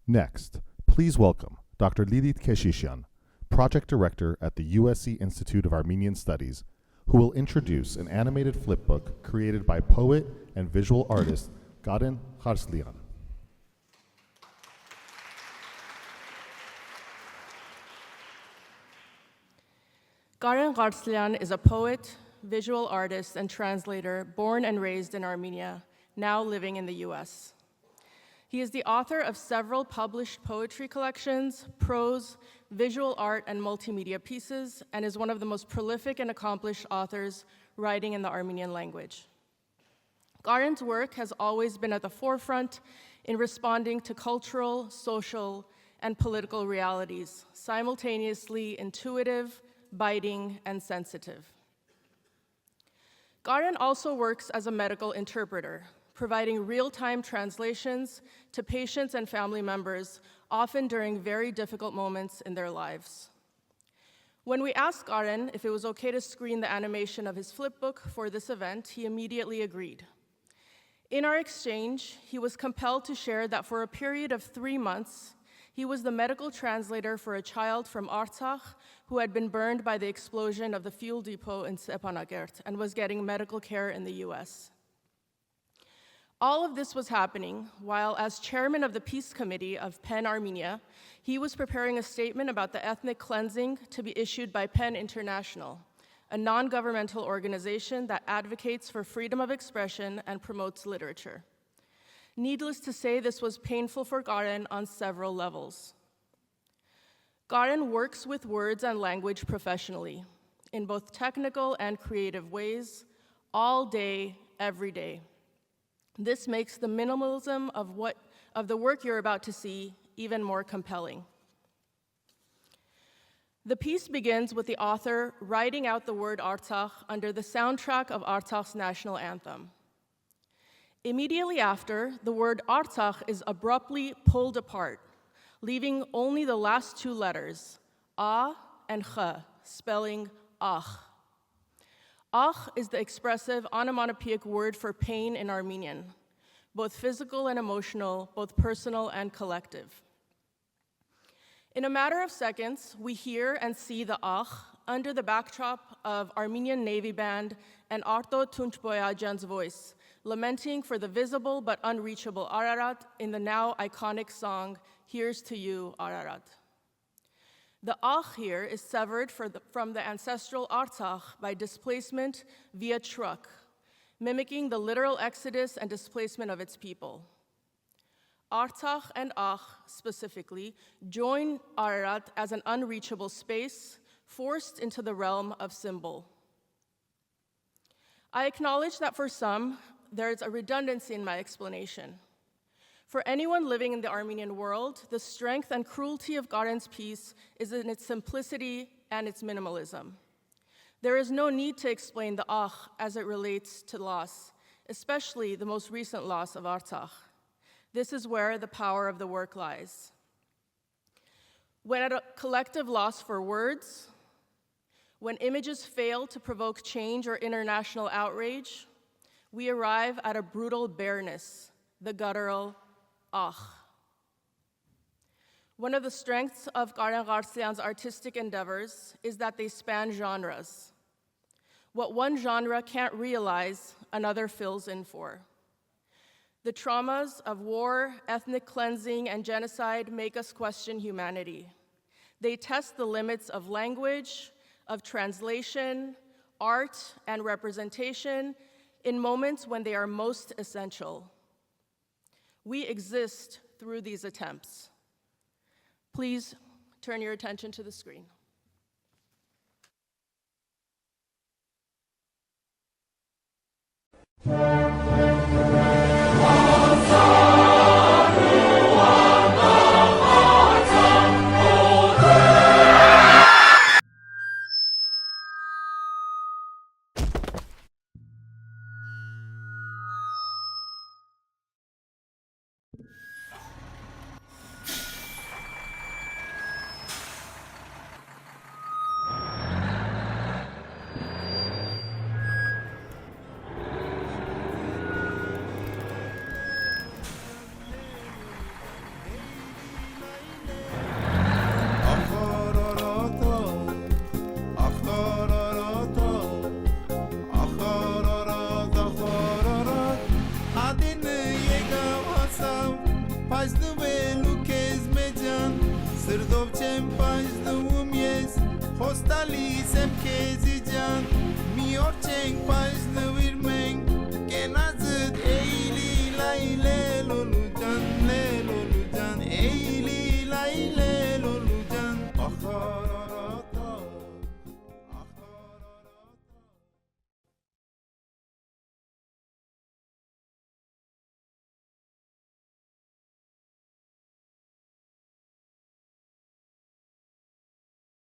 Next, please welcome Dr. Lilit Keshishyan, Project Director at the USC Institute of Armenian Studies, who will introduce an animated flipbook created by poet and visual artist Karén Karslyan. Karén Karslyan is a poet, visual artist, and translator born and raised in Armenia, now living in the US. He is the author of several published poetry collections, prose, visual art, and multimedia pieces, and is one of the most prolific and accomplished authors writing in the Armenian language. Karén's work has always been at the forefront in responding to cultural, social, and political realities, simultaneously intuitive, biting, and sensitive. Karén also works as a medical interpreter, providing real-time translations to patients and family members, often during very difficult moments in their lives. When we asked Karén if it was okay to screen the animation of his flipbook for this event, he immediately agreed. In our exchange, he was compelled to share that for a period of 3 months, he was the medical translator for a child from Artsakh who had been burned by the explosion of the fuel depot in Stepanakert and was getting medical care in the US. All of this was happening while, as chairman of the Peace Committee of PEN Armenia, he was preparing a statement about the ethnic cleansing to be issued by PEN International, a non-governmental organization that advocates for freedom of expression and promotes literature. Needless to say, this was painful for Karén on several levels. Karén works with words and language professionally, in both technical and creative ways, all day, every day. This makes the minimalism of the work you're about to see even more compelling. The piece begins with the author writing out the word Artsakh under the soundtrack of Artsakh's national anthem. Immediately after, the word Artsakh is abruptly pulled apart, leaving only the last 2 letters, A and Ch, spelling Akh. Akh is the expressive onomatopoeic word for pain in Armenian, both physical and emotional, both personal and collective. In a matter of seconds, we hear and see the Akh under the backdrop of Armenian Navy Band and Arto Tunçboyajan's voice, lamenting for the visible but unreachable Ararat in the now iconic song, Here's to You, Ararat. The Akh here is severed from the ancestral Artsakh by displacement via truck, mimicking the literal exodus and displacement of its people. Artsakh and Akh, specifically, join Ararat as an unreachable space, forced into the realm of symbol. I acknowledge that for some, there is a redundancy in my explanation. For anyone living in the Armenian world, the strength and cruelty of Karén's piece is in its simplicity and its minimalism. There is no need to explain the Akh as it relates to loss, especially the most recent loss of Artsakh. This is where the power of the work lies. When at a collective loss for words, when images fail to provoke change or international outrage, we arrive at a brutal bareness, the guttural Akh. One of the strengths of Karén Karslyan's artistic endeavors is that they span genres. What one genre can't realize, another fills in for. The traumas of war, ethnic cleansing, and genocide make us question humanity. They test the limits of language, of translation, art, and representation in moments when they are most essential. We exist through these attempts. Please turn your attention to the screen. Dostalisem kezi can Miyor çeng pajlı